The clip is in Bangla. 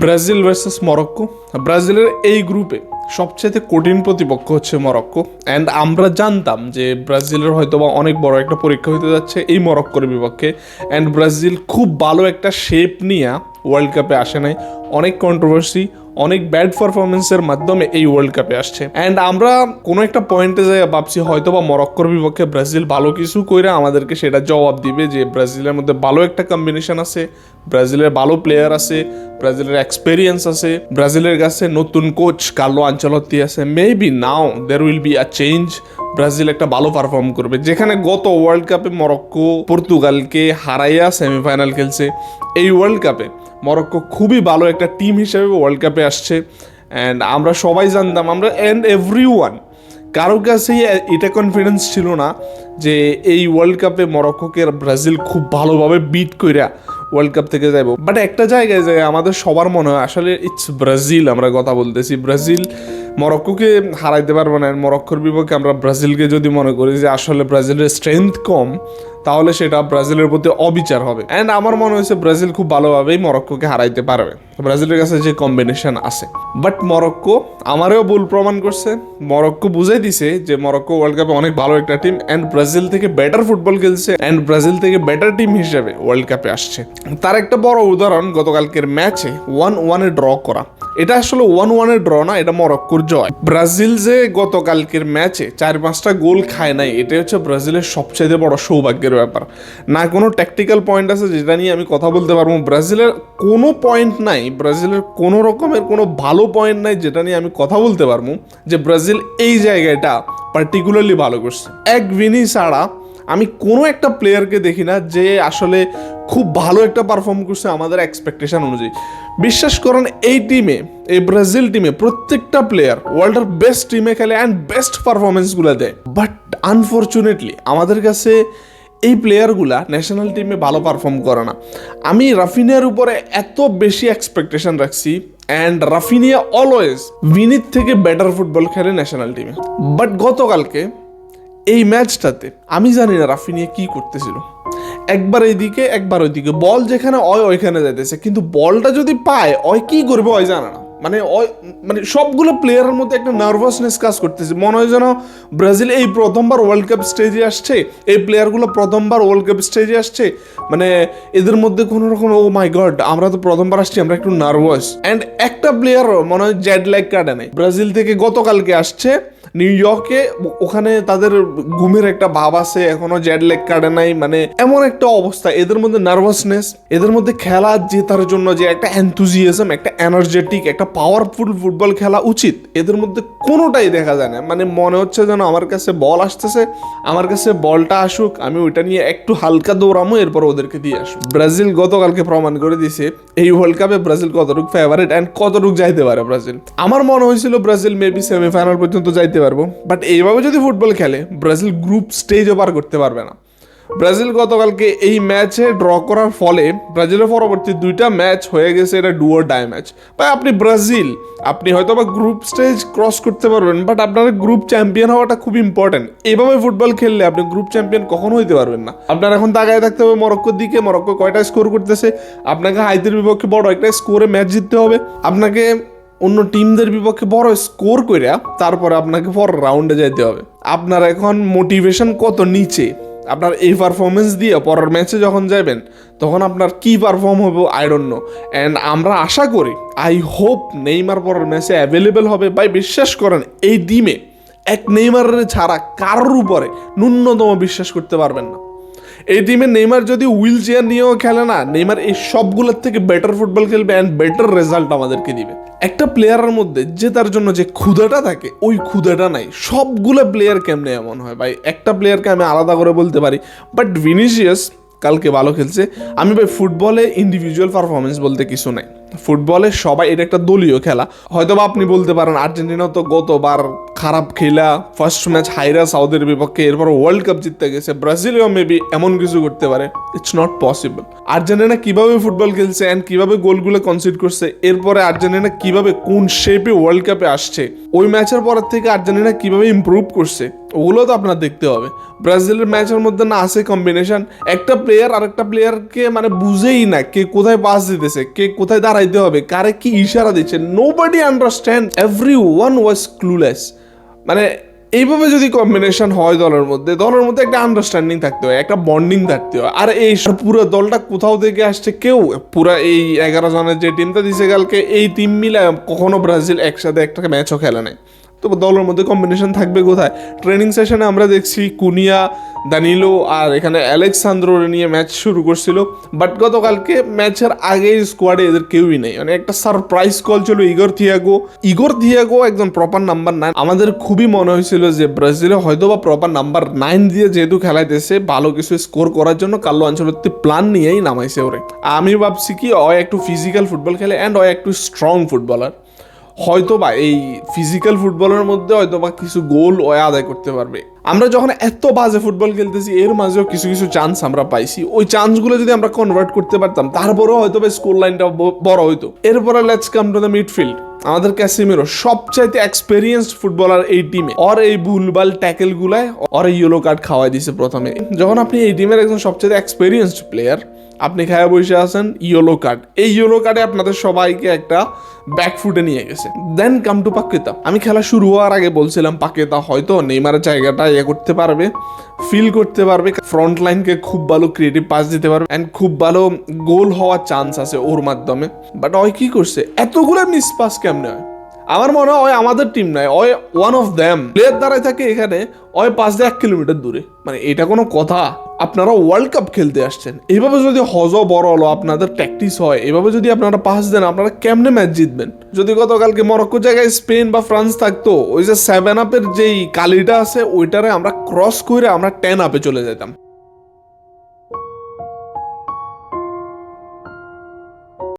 Brazil versus Morocco. ব্রাজিলের এই গ্রুপে সবচেয়ে কঠিন প্রতিপক্ষ হচ্ছে মরক্কো। অ্যান্ড আমরা জানতাম যে ব্রাজিলের হয়তোবা অনেক বড় একটা পরীক্ষা হতে যাচ্ছে এই মরক্কোর বিপক্ষে। অ্যান্ড ব্রাজিল খুব ভালো একটা শেপ নিয়ে ওয়ার্ল্ড কাপে আসে নাই, অনেক কন্ট্রোভার্সি, অনেক ব্যাড পারফরমেন্সের মাধ্যমে এই ওয়ার্ল্ড কাপে আসছে। অ্যান্ড আমরা কোনো একটা পয়েন্টে যাই ভাবছি হয়তো বা মরক্কোর বিপক্ষে ব্রাজিল ভালো কিছু কইরা আমাদেরকে সেটা জবাব দিবে যে ব্রাজিলের মধ্যে ভালো একটা কম্বিনেশন আছে, ব্রাজিলের ভালো প্লেয়ার আছে, ব্রাজিলের এক্সপেরিয়েন্স আছে, ব্রাজিলের কাছে নতুন কোচ কার্লো আনচেলত্তি আছে। Maybe now there will be a change, Brazil একটা ভালো পারফর্ম করবে। যেখানে গত ওয়ার্ল্ড কাপে মরক্কো পর্তুগালকে হারাইয়া সেমিফাইনাল খেলছে, এই ওয়ার্ল্ড কাপে মরক্কো খুবই ভালো একটা টিম হিসেবে ওয়ার্ল্ড কাপে আসছে। অ্যান্ড আমরা সবাই জানতাম, আমরা অ্যান্ড এভরিওয়ান, কারোর কাছেই এটা কনফিডেন্স ছিল না যে এই ওয়ার্ল্ড কাপে মরক্কোকে ব্রাজিল খুব ভালোভাবে বিট কইরা ওয়ার্ল্ড কাপ থেকে যাইব। বাট একটা জায়গায় যায় আমাদের সবার মনে হয় আসলে ইটস ব্রাজিল, আমরা কথা বলতেছি ব্রাজিল মরক্কোকে হারাইতে পারবো না। মরক্কোর বিপক্ষে আমরা ব্রাজিলকে যদি মনে করি যে আসলে ব্রাজিলের স্ট্রেংথ কম, তাহলে সেটা ব্রাজিলের প্রতি অবিচার হবে। অ্যান্ড আমার মনে হয়েছে ব্রাজিল খুব ভালোভাবেই মরক্কোকে হারাইতে পারবে, ব্রাজিলের কাছে যে কম্বিনেশন আছে। বাট মরক্কো আমারও ভুল প্রমাণ করছে। মরক্কো বুঝাই দিছে যে মরক্কো ওয়ার্ল্ড কাপে অনেক ভালো একটা টিম, অ্যান্ড ব্রাজিল থেকে বেটার ফুটবল খেলছে, অ্যান্ড ব্রাজিল থেকে বেটার টিম হিসেবে ওয়ার্ল্ড কাপে আসছে। তার একটা বড় উদাহরণ গতকালকের ম্যাচে 1-1 ড্র করা। এটা আসলে 1-1 ড্র না, এটা মরক্কোর জয়। ব্রাজিল যে গতকালকের ম্যাচে 4-5টা গোল খায় নাই, এটা হচ্ছে ব্রাজিলের সবচেয়ে বড় সৌভাগ্যের ব্যাপার। না কোনো ট্যাকটিক্যাল পয়েন্ট আছে যেটা নিয়ে আমি কথা বলতে পারবো, ব্রাজিলের কোনো পয়েন্ট নাই, ব্রাজিলের কোনো রকমের কোনো ভালো পয়েন্ট নাই যেটা নিয়ে আমি কথা বলতে পারবো যে ব্রাজিল এই জায়গাটা পার্টিকুলারলি ভালো করছে। এক ভিনি ছাড়া আমি কোনো একটা প্লেয়ারকে দেখি না যে আসলে খুব ভালো একটা পারফর্ম করছে আমাদের এক্সপেকটেশন অনুযায়ী। বিশ্বাস করেন এই টিমে, এই ব্রাজিল টিমে প্রত্যেকটা প্লেয়ার ওয়ার্ল্ডের বেস্ট টিমে খেলে অ্যান্ড বেস্ট পারফরমেন্সগুলো দেয়। বাট আনফর্চুনেটলি আমাদের কাছে এই প্লেয়ারগুলা ন্যাশনাল টিমে ভালো পারফর্ম করে না। আমি রাফিনিয়ার উপরে এত বেশি এক্সপেকটেশন রাখছি, অ্যান্ড রাফিনিয়া অলওয়েজ ভিনির থেকে বেটার ফুটবল খেলে ন্যাশনাল টিমে। বাট গতকালকে এই ম্যাচটাতে আমি জানি না রাফিনিয়া কি করতেছিল, একবার এইদিকে একবার ওইদিকে, বল যেখানে ওইখানে যাইতেছে, কিন্তু বলটা যদি পায় কি করবে জানে না। মানে সবগুলো প্লেয়ারের মধ্যে একটা নার্ভাসনেস কাজ করতেছে। মনে হয় যেন ব্রাজিল এই প্রথমবার ওয়ার্ল্ড কাপ স্টেজে আসছে, এই প্লেয়ারগুলো প্রথমবার ওয়ার্ল্ড কাপ স্টেজে আসছে, মানে এদের মধ্যে কোনো রকম ও মাই গড আমরা তো প্রথমবার আসছি, আমরা একটু নার্ভাস। অ্যান্ড একটা প্লেয়ার মনে হয় জেড ল্যাগ কাটে নাই, ব্রাজিল থেকে গতকালকে আসছে নিউ ইয়র্কে, ওখানে তাদের ঘুমের একটা ভাব আছে, এখনো জেড ল্যাগ কাটে নাই। মানে এমন একটা অবস্থা, এদের মধ্যে নার্ভাসনেস, এদের মধ্যে খেলা জেতার জন্য যে একটা এনথুজিয়াজম, একটা এনার্জেটিক, একটা পাওয়ারফুল ফুটবল খেলা উচিত, এদের মধ্যে কোনোটাই দেখা যায় না। মানে মনে হচ্ছে যেন আমার কাছে বল আসতেছে, আমার কাছে বলটা আসুক, আমি ওইটা নিয়ে একটু হালকা দৌড়ামো, এরপর ওদেরকে দিয়ে আসবো। ব্রাজিল গতকালকে প্রমাণ করে দিছে এই ওয়ার্ল্ড কাপে ব্রাজিল কতটুকু ফেভারিট অ্যান্ড কতটুকু যাইতে পারে ব্রাজিল। আমার মনে হয়েছিল ব্রাজিল মেবি সেমিফাইনাল পর্যন্ত যাইতে পারবো, বাট এইভাবে যদি ফুটবল খেলে ব্রাজিল গ্রুপ স্টেজও পার করতে পারবে না। ব্রাজিল গতকালকে এই ম্যাচে ড্র করার ফলে ব্রাজিলের পরবর্তী 2টা ম্যাচ হয়ে গেছে এটা ডু অর ডাই ম্যাচ। ভাই আপনি ব্রাজিল, আপনি হয়তো বা গ্রুপ স্টেজ ক্রস করতে পারবেন, বাট আপনার গ্রুপ চ্যাম্পিয়ন হওয়াটা খুব ইম্পর্টেন্ট। এইভাবে ফুটবল খেললে আপনি গ্রুপ চ্যাম্পিয়ন কখনো হইতে পারবেন না। আপনার এখন তাকায় থাকতে হবে মরক্কোর দিকে, মরক্কো কয়টা স্কোর করতেছে, আপনাকে হাইতির বিপক্ষে বড় একটা স্কোরে ম্যাচ জিততে হবে, আপনাকে অন্য টিমদের বিপক্ষে বড় স্কোর কইরা তারপরে আপনাকে পর রাউন্ডে যেতে হবে। আপনার এখন মোটিভেশন কত নিচে, আপনার এই পারফরমেন্স দিয়ে পরের ম্যাচে যখন যাবেন তখন আপনার কি পারফর্ম হবে আই ডোন্ট নো। অ্যান্ড আমরা আশা করি, আই হোপ নেইমার পরের ম্যাচে অ্যাভেলেবেল হবে। ভাই বিশ্বাস করেন এই টিমে এক নেইমারের ছাড়া কারোর উপরে ন্যূনতম বিশ্বাস করতে পারবেন না। এই টিমে নেইমার যদি হুইল চেয়ার নিয়েও খেলে না, নেইমার এই সবগুলোর থেকে বেটার ফুটবল খেলবে অ্যান্ড বেটার রেজাল্ট আমাদেরকে দিবে। একটা প্লেয়ারের মধ্যে যে তার জন্য যে ক্ষুধাটা থাকে ওই ক্ষুধাটা নাই। সবগুলো প্লেয়ার কেমনে এমন হয় ভাই, একটা প্লেয়ারকে আমি আলাদা করে বলতে পারি, বাট ভিনিসিয়াস কালকে ভালো খেলছে। আমি ভাই ফুটবলে ইন্ডিভিজুয়াল পারফরমেন্স বলতে কিছু নাই, ফুটবলে সবাই, এটা একটা দলীয় খেলা। হয়তো বা আপনি বলতে পারেন আর্জেন্টিনা তো গতবার খারাপ খেলা ফার্স্ট ম্যাচ হাইরা সাউদের বিপক্ষে, এরপর ওয়ার্ল্ড কাপ জিততে গেছে, ব্রাজিলও মেবি এমন কিছু করতে পারে। It's not possible. আর্জেন্টিনা কিভাবে ফুটবল খেলছে অ্যান্ড কিভাবে গোলগুলো কনসিড করছে, এরপরে আর্জেন্টিনা কিভাবে কোন শেপে ওয়ার্ল্ড কাপে আসছে, ওই ম্যাচের পরের থেকে আর্জেন্টিনা কিভাবে ইমপ্রুভ করছে, ওগুলো তো আপনার দেখতে হবে। ব্রাজিলের ম্যাচের মধ্যে না আছে কম্বিনেশন, একটা প্লেয়ার আর একটা প্লেয়ারকে মানে বুঝেই না কে কোথায় পাস দিতেছে, কে কোথায় দাঁড়ায় হারাইতে হবে, কারে কি ইশারা দিচ্ছে, নোবডি আন্ডারস্ট্যান্ড, এভরিওয়ান ওয়াজ ক্লুলেস। মানে এইভাবে যদি কম্বিনেশন হয় দলের মধ্যে একটা আন্ডারস্ট্যান্ডিং থাকতে হয়, একটা বন্ডিং থাকতে হয়। আর এই পুরো দলটা কোথাও থেকে আসছে, কেউ পুরো এই 11 জনের যে টিমটা দিছে কালকে, এই টিম মিলে কখনো ব্রাজিল একসাথে একটা ম্যাচও খেলে নাই। তো দলের মধ্যে কম্বিনেশন থাকবে কোথায়? ট্রেনিং সেশনে আমরা দেখছি কুনিয়া, দানিলো আর এখানে অ্যালেক্সান্দ্রো নিয়ে ম্যাচ শুরু করছিল, বাট গতকালকে ম্যাচের আগে স্কোয়াডে এদের কেউই নেই। মানে একটা সারপ্রাইজ কল ছিল ইগোর থিয়াগো একজন প্রপার নাম্বার 9। আমাদের খুবই মনে হয়েছিল যে ব্রাজিলে হয়তো বা প্রপার নাম্বার 9 দিয়ে যেহেতু খেলাইতেছে, ভালো কিছু স্কোর করার জন্য কার্লো আনচেলত্তি প্ল্যান নিয়েই নামাইছে ওরে। আমি ভাবছি কি ওই একটু ফিজিক্যাল ফুটবল খেলে অ্যান্ড ওই একটু স্ট্রং ফুটবলার, হয়তোবা এই ফিজিক্যাল ফুটবলের মধ্যে হয়তোবা কিছু গোল ও আদায় করতে পারবে। আমরা যখন এত বাজে ফুটবল খেলতেছি, এর মাঝেও কিছু কিছু চান্স আমরা পাইছি। ওই চান্সগুলো যদি আমরা কনভার্ট করতে পারতাম, তারপরেও হয়তো বা স্কোর লাইনটা বড় হইতো। এরপরে let's come to the midfield. আমাদের ক্যাসিমিরো সবচাইতে এক্সপেরিয়েন্সড ফুটবলার এই টিমে, ওর এই ভুলভাল ট্যাকেল গুলায় ওর ইয়েলো কার্ড খাওয়াই দিছে প্রথমে। যখন আপনি এই টিমের একজন সবচাইতে এক্সপেরিয়েন্সড প্লেয়ার, আপনি খায়া বসে আছেন ইয়েলো কার্ড, এই ইয়েলো কার্ডে আপনাদের সবাইকে একটা ব্যাকফুটে নিয়ে গেছে। দেন কাম টু পাকেতা। আমি খেলা শুরু হওয়ার আগে বলছিলাম পাকেতা হয়তো নেইমারের জায়গাটা করতে পারবে, ফিল করতে পারবে, ফ্রন্ট লাইনকে খুব ভালো ক্রিয়েটিভ পাস দিতে পারবে অ্যান্ড খুব ভালো গোল হওয়ার চান্স আছে ওর মাধ্যমে। বাট ওই কি করছে, এতগুলো মিস পাস কেমনে হয়? আমার মনে হয় আমাদের টিম নয়, ওই ওয়ান অফ দ্যাম প্লেয়ার দাঁড়ায় থাকে এখানে, ওই 5 থেকে 1 কিলোমিটার দূরে। মানে এটা কোনো কথা? আপনারা ওয়ার্ল্ড কাপ খেলতে আসছেন, এইভাবে যদি বড় হলো আপনাদের প্র্যাকটিস হয়, এভাবে যদি আপনারা পাস দেন, আপনারা কেমনে ম্যাচ জিতবেন? যদি গতকালকে মরক্কোর জায়গায় স্পেন বা ফ্রান্স থাকতো, ওই যে 7 আপের যেই কালিটা আছে ওইটারে আমরা ক্রস করে আমরা 10 আপে চলে যেতাম।